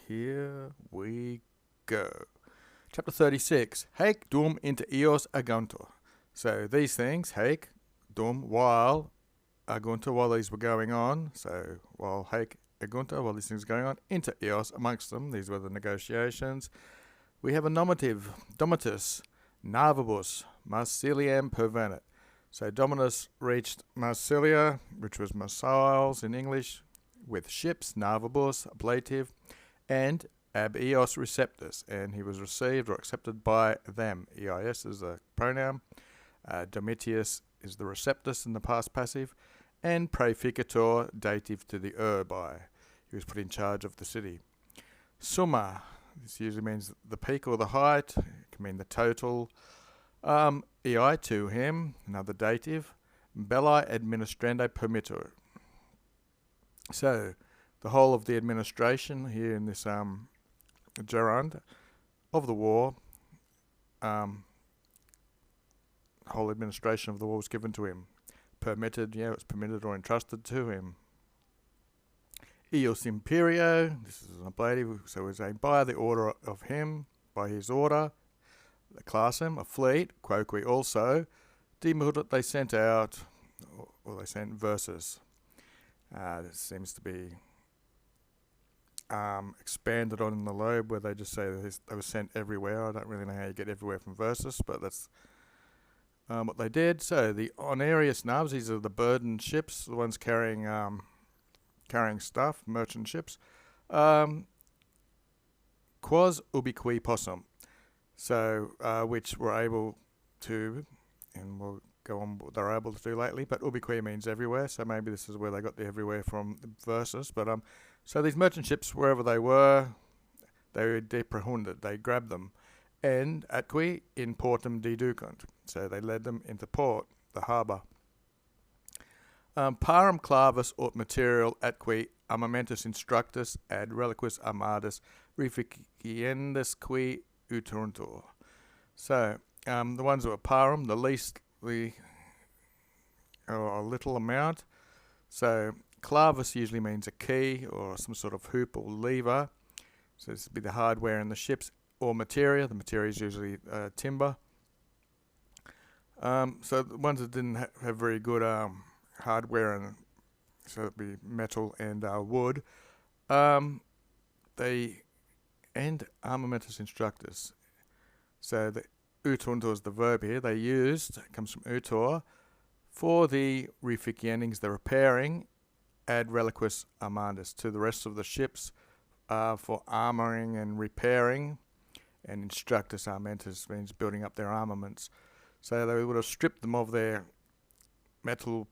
Here we go. Chapter 36. Haec dum inter eos aguntur. So these things, haec, dum, while, aguntur, while these were going on. So while haec aguntur, while these things were going on, inter eos, amongst them, these were the negotiations. We have a nominative, Domitus, navibus, Marsiliam pervenit. So Dominus reached Marsilia, which was Marsiles in English, with ships, navibus, ablative, and ab eos receptus, and he was received or accepted by them. Eis is a pronoun, Domitius is the receptus in the past passive, and praeficator dative to the by. He was put in charge of the city. Summa, this usually means the peak or the height, it can mean the total. Ei to him, another dative. Belli administranda permittur. So, the whole of the administration here in this gerund of the war, whole administration of the war was given to him. Permitted, it was permitted or entrusted to him. Eos imperio, this is an ablative, so it's by the order of him, by his order, the classum, a fleet, quoque also, demurred they sent out, or they sent verses. This seems to be expanded on in the Loeb, where they just say that they were sent everywhere. I don't really know how you get everywhere from versus, but that's what they did. So the Onerius navs, these are the burden ships, the ones carrying stuff, merchant ships. Quas ubiqui possum, so which were able to, and we'll go on what they're able to do lately, but ubiqui means everywhere, so maybe this is where they got the everywhere from versus. But so these merchant ships, wherever they were, they were deprehunded, they grabbed them, and atqui in portum deducunt, so they led them into port, the harbour. Parum clavis aut material atqui armamentus instructus ad reliquis armadas reficiendus qui uteruntur. So the ones that were parum, the least, or a little amount. So clavis usually means a key or some sort of hoop or lever. So this would be the hardware in the ships, or materia. The materia is usually timber. So the ones that didn't have very good hardware, and so it'd be metal and wood. They and armamentus instructus. So the utuntor is the verb here. They used, it comes from utor, for the reficiendings, the repairing, ad reliquis armandus, to the rest of the ships, for armouring and repairing, and instructus armentus means building up their armaments. So they would have stripped them of their metal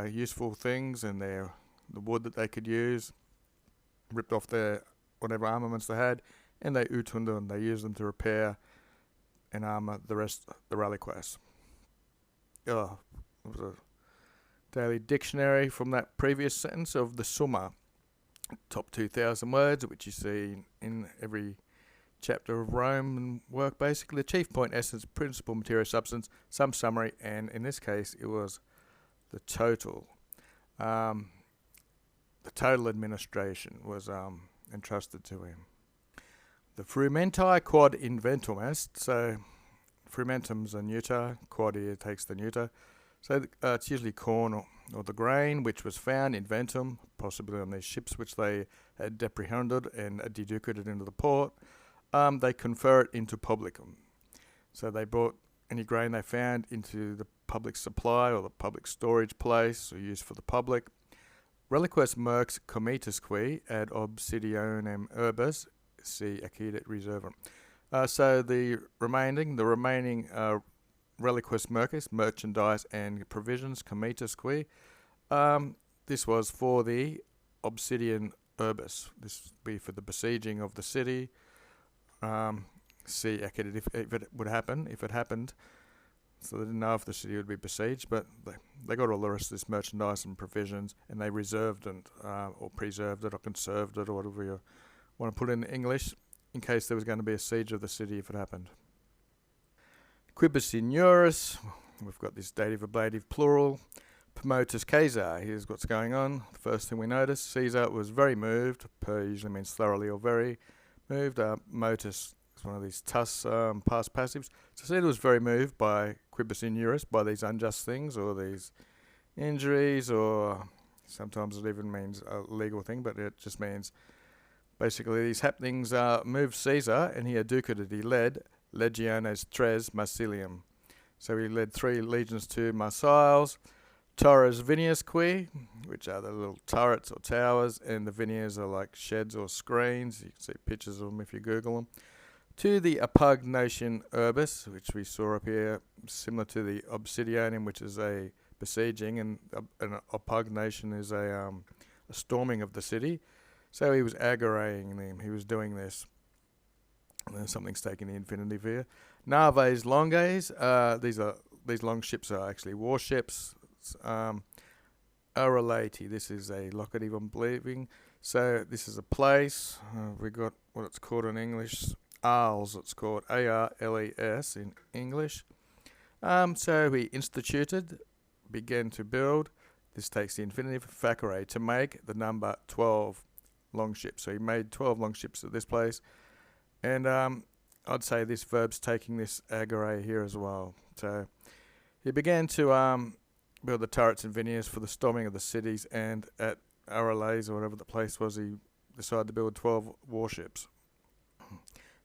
useful things and the wood that they could use, ripped off their whatever armaments they had, and they utunder, and they used them to repair and armour the rest, the reliquas. It was a daily dictionary from that previous sentence of the Summa, top 2,000 words, which you see in every chapter of Roman work. Basically, the chief point, essence, principle, material, substance, some summary, and in this case, it was the total. The total administration was entrusted to him. The frumenti quod inventum est, so frumentum's a neuter, quod here takes the neuter. So it's usually corn or the grain, which was found, inventum, possibly on these ships which they had deprehended and deducated into the port. They confer it into publicum. So they brought any grain they found into the public supply or the public storage place, or used for the public. Reliquas merx comitusque ad obsidionem urbis, see accidet reservum. So the remaining reliquis mercis, merchandise and provisions, comitusque, this was for the obsidian urbis. This would be for the besieging of the city. See accidet, if it would happen, if it happened. So they didn't know if the city would be besieged, but they got all the rest of this merchandise and provisions, and they reserved it, or preserved it, or conserved it, or whatever you want to put in English, in case there was going to be a siege of the city if it happened. Quibus signoris, we've got this dative ablative plural. Promotus Caesar. Here's what's going on. The first thing we notice, Caesar was very moved. Per usually means thoroughly or very moved. Motus is one of these tus past passives. So Caesar was very moved by quibus inuris, by these unjust things or these injuries, or sometimes it even means a legal thing, but it just means basically these happenings moved Caesar, and he educated, he led legiones tres Marsilium. So he led 3 legions to Marsiles, Torres Viniusque, which are the little turrets or towers, and the Vinias are like sheds or screens. You can see pictures of them if you Google them. To the Apugnation Urbis, which we saw up here, similar to the Obsidianum, which is a besieging, and an Apugnation is a storming of the city. So he was agorating them. He was doing this. Something's taking the infinitive here. Naves longes. These long ships are actually warships. Arelati. This is a locative, I'm believing. So this is a place. We got what it's called in English. Arles. It's called Arles in English. So he instituted, began to build. This takes the infinitive facere to make the number 12 long ships. So he made 12 long ships at this place. And I'd say this verb's taking this agere here as well. So he began to build the turrets and vineyards for the storming of the cities, and at Arles, or whatever the place was, he decided to build 12 warships.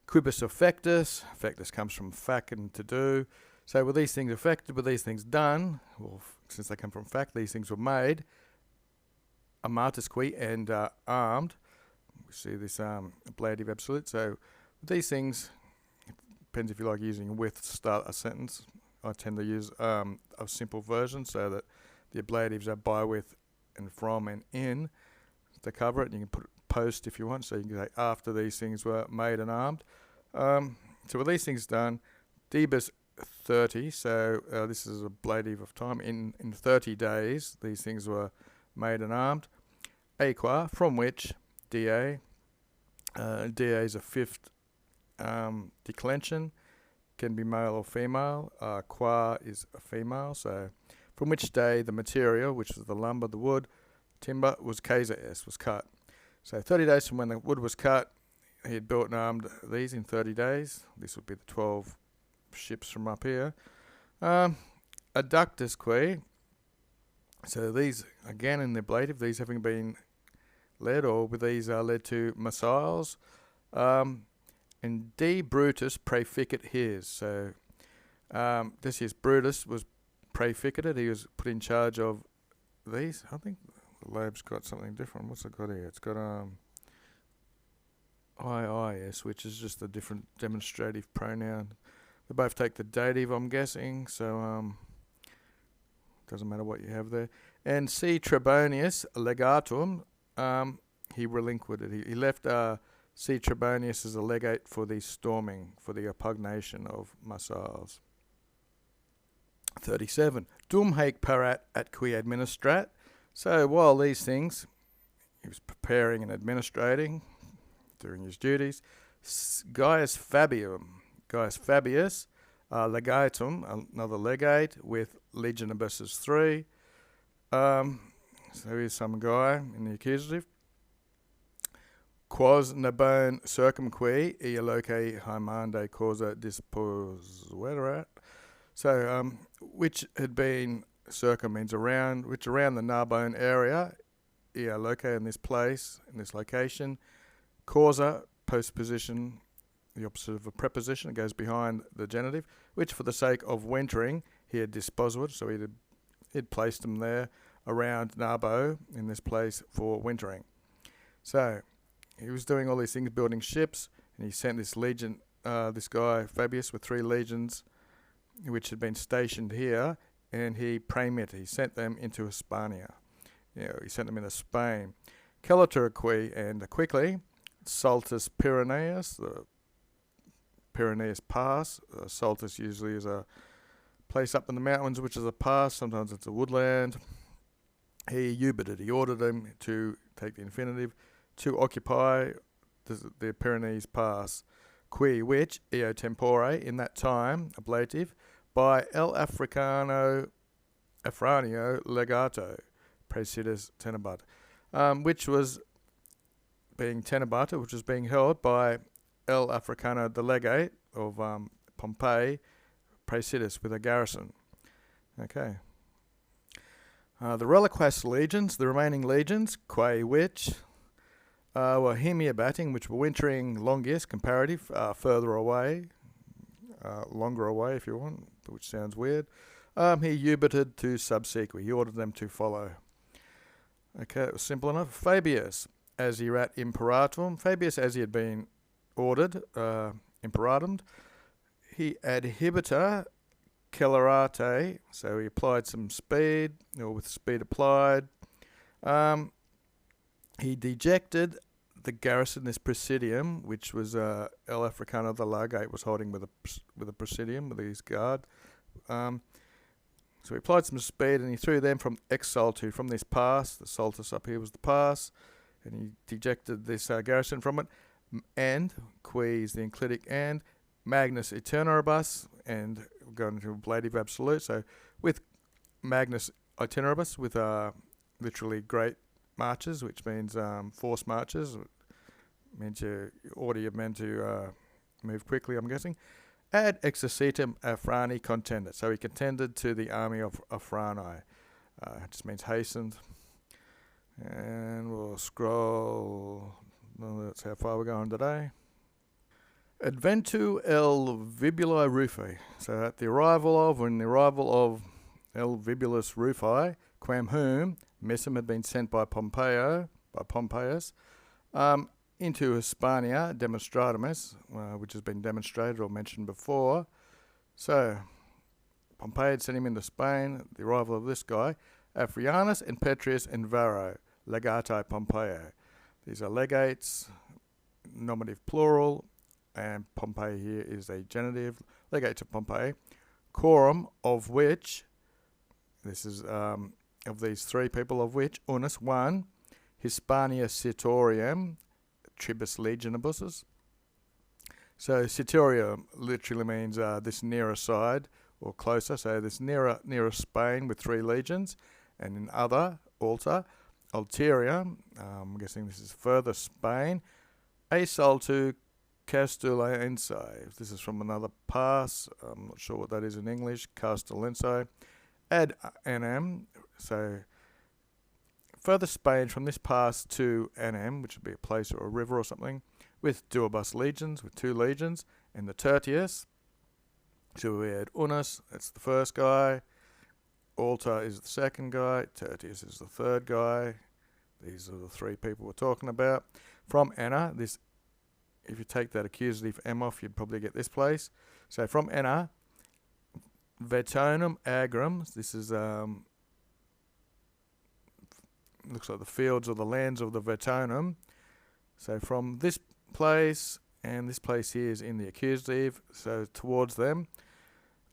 Quibus effectus. Effectus comes from fac and to do. So were these things effected? Were these things done? Well, since they come from fac, these things were made. Amatusque and armed. We see this ablative absolute. So these things, it depends if you like using with to start a sentence. I tend to use a simple version so that the ablatives are by, with, and from, and in to cover it. You can put post if you want, so you can say after these things were made and armed. So with these things done, Debus 30, so this is ablative of time. In 30 days, these things were made and armed. Aqua, from which DA is a fifth declension, can be male or female. Qua is a female, so from which day the material, which was the lumber, the wood, timber, was Caesar was cut. So 30 days from when the wood was cut, he had built and armed these in 30 days. This would be the 12 ships from up here. Adductusque, so these, again in the ablative, these having been led, or with these led to Marsiles. And D. Brutus praeficit his. So this is Brutus was praeficated. He was put in charge of these. I think the lab's got something different. What's it got here? It's got IIS, which is just a different demonstrative pronoun. They both take the dative, I'm guessing. So doesn't matter what you have there. And C. Trebonius legatum. He relinquished it. He left C. Trebonius as a legate for the storming, for the Apugnation of Marsiles. 37. Dum haec parat atque administrat. So while these things, he was preparing and administrating, doing his duties, Gaius Fabius, legatum, another legate, with legionibus 3. So here's some guy in the accusative. Quos nabone circumque loce haemande causa disposuerat. So, which had been, circum means around, which around the Narbonne area, loce in this place, in this location, causa, postposition, the opposite of a preposition, it goes behind the genitive, which for the sake of wintering, he had disposued, so he'd placed them there around Narbo, in this place, for wintering. So, he was doing all these things, building ships, and he sent this legion, this guy Fabius, with 3 legions, which had been stationed here, and he sent them into Hispania. He sent them into Spain. Celaturque, and quickly, Saltus Pyreneus, the Pyrenees Pass. Saltus usually is a place up in the mountains, which is a pass. Sometimes it's a woodland. He ordered them to take the infinitive, to occupy the Pyrenees Pass, which, eo tempore, in that time, ablative, by El Africano Afranio legato praesidius tenebata, which was being tenebata, which was being held by El Africano, the legate of Pompeii, praesidius, with a garrison. Okay. The reliquas legions, the remaining legions, quae which were hemiabating, which were wintering longius, comparative, further away, longer away if you want, which sounds weird. He ubited to subsequi. He ordered them to follow. Okay, it was simple enough. Fabius, as erat imperatum. Fabius, as he had been ordered, imperatum. He adhibita celerate, so he applied some speed, or with speed applied. He dejected the garrison, this presidium, which was El Africano, the legate, was holding with a presidium, with his guard. So he applied some speed and he threw them from Exaltu, from this pass. The Saltus up here was the pass, and he dejected this garrison from it. And, quis the enclitic, and Magnus Itineribus, and we're going into ablative absolute. So with Magnus Itineribus, with literally great marches, which means forced marches, it means you order your men to move quickly, I'm guessing. Ad exercitum Afrani contended. So he contended to the army of Afrani. It just means hastened. And we'll scroll. Well, that's how far we're going today. Adventu el Vibuli Rufi. So at the arrival of El Vibulus Rufi, quam whom Messam had been sent by Pompeius, into Hispania demonstratimus, which has been demonstrated or mentioned before. So Pompey had sent him into Spain. The arrival of this guy, Afrianus and Petrus and Varro, legati Pompeii. These are legates, nominative plural, and Pompey here is a genitive, legate to Pompey. Quorum, of which, this is of these three people, of which, unus, one, Hispania Citorium, tribus legionibus. So Citorium literally means this nearer side, or closer, so this nearer Spain with 3 legions, and in other, alta, ulterior, I'm guessing this is further Spain, asaltu Castellense. This is from another pass, I'm not sure what that is in English, Castellense, ad Anem, so further Spain from this pass to Anem, which would be a place or a river or something, with duobus legions, with 2 legions, and the Tertius. So we had Unus, that's the first guy, Alta is the second guy, Tertius is the third guy. These are the 3 people we're talking about. From Anna, this, if you take that accusative M off, you'd probably get this place. So from Anna, Vetonum Agrum, this is looks like the fields or the lands of the Vetonum. So from this place, and this place here is in the accusative, so towards them.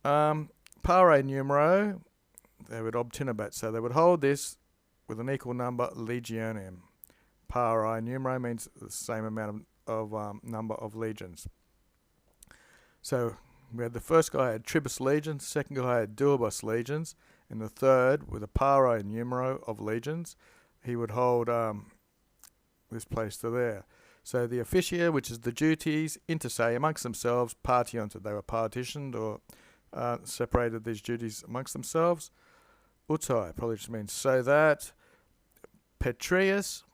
Pare numero, they would obtinabat, so they would hold this with an equal number legionem. Pare numero means the same amount of number of legions. So we had the first guy had tribus legions, the second guy had duobus legions, and the third with a pare numero of legions. He would hold this place to there. So the officia, which is the duties, inter se, amongst themselves, partioned. They were partitioned or separated these duties amongst themselves. Utai probably just means so that. Petraeus,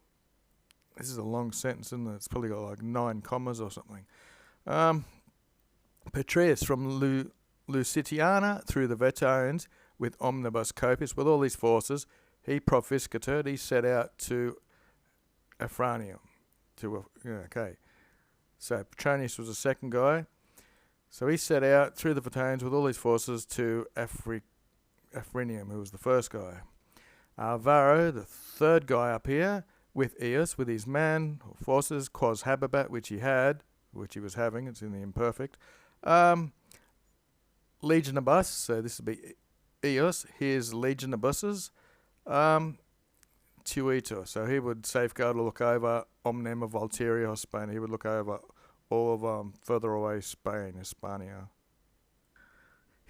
this is a long sentence, isn't it? It's probably got like 9 commas or something. Petraeus from Lusitiana through the Vetones with omnibus copius, with all these forces, he profiscated, he set out to Afranium. Okay. So Petronius was the second guy. So he set out through the Vetones with all his forces to Afrinium, who was the first guy. Varro, the third guy up here, with Eos, with his man, or forces, quos habebat, which he was having, it's in the imperfect. Legionibus, so this would be Eos, his legionibusses. Tuitor, so he would safeguard or look over omnem of ulterior Spain. He would look over all of further away Spain, Hispania.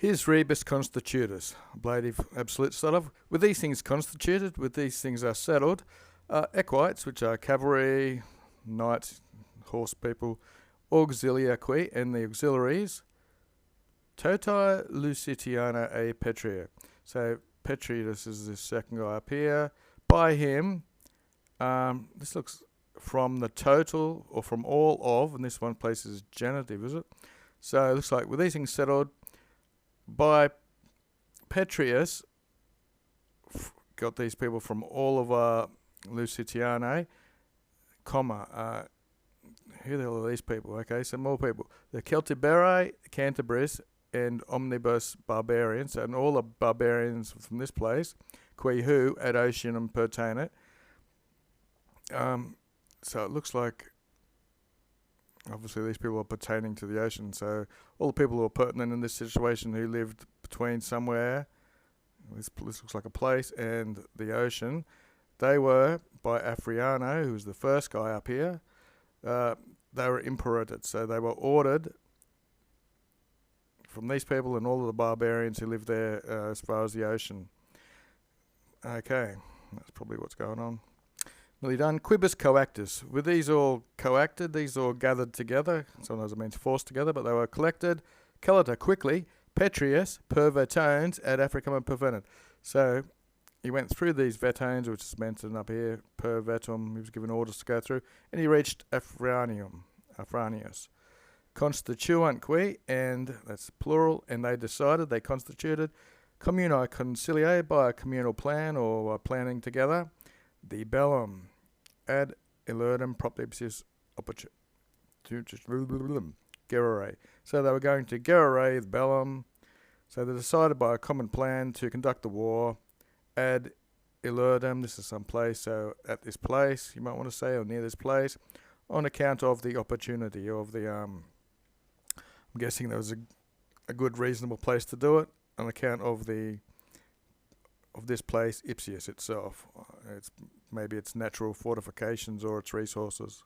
His rebus constitutus, ablative absolute sort of. With these things constituted, with these things are settled, equites, which are cavalry, knights, horse people, auxiliaque, and the auxiliaries, Toti Lusitiana a Petria. So Petrius is this second guy up here. By him, this looks from the total or from all of, and this one place is genitive, is it? So it looks like with these things settled, by Petrius, got these people from all of Lusitianae, comma, who the hell are these people? Okay, some more people. The Celtiberi, Cantabrus, and Omnibus Barbarians, and all the barbarians from this place, qui who ad oceanum pertainit. So it looks like, obviously these people are pertaining to the ocean, so all the people who are pertinent in this situation who lived between somewhere, this looks like a place, and the ocean, they were, by Afriano, who was the first guy up here, they were imperated, so they were ordered from these people and all of the barbarians who lived there as far as the ocean. Okay, that's probably what's going on. Nearly done. Quibus coactus. With these all coacted, these all gathered together, sometimes it means forced together, but they were collected. Calita quickly, Petrius per vetones ad Africum pervenit. So he went through these vetones, which is mentioned up here, per vetum, he was given orders to go through, and he reached Afranius. Constituantque, and that's plural, and they constituted communi conciliae by a communal plan or planning together, the bellum ad elerdum proptipsis gerere. So they were going to gerere the bellum, so they decided by a common plan to conduct the war ad elerdum, this is some place, so at this place, you might want to say, or near this place, on account of the opportunity of the, I'm guessing there was a good reasonable place to do it, on account of this place, Ipsius itself. Maybe its natural fortifications or its resources.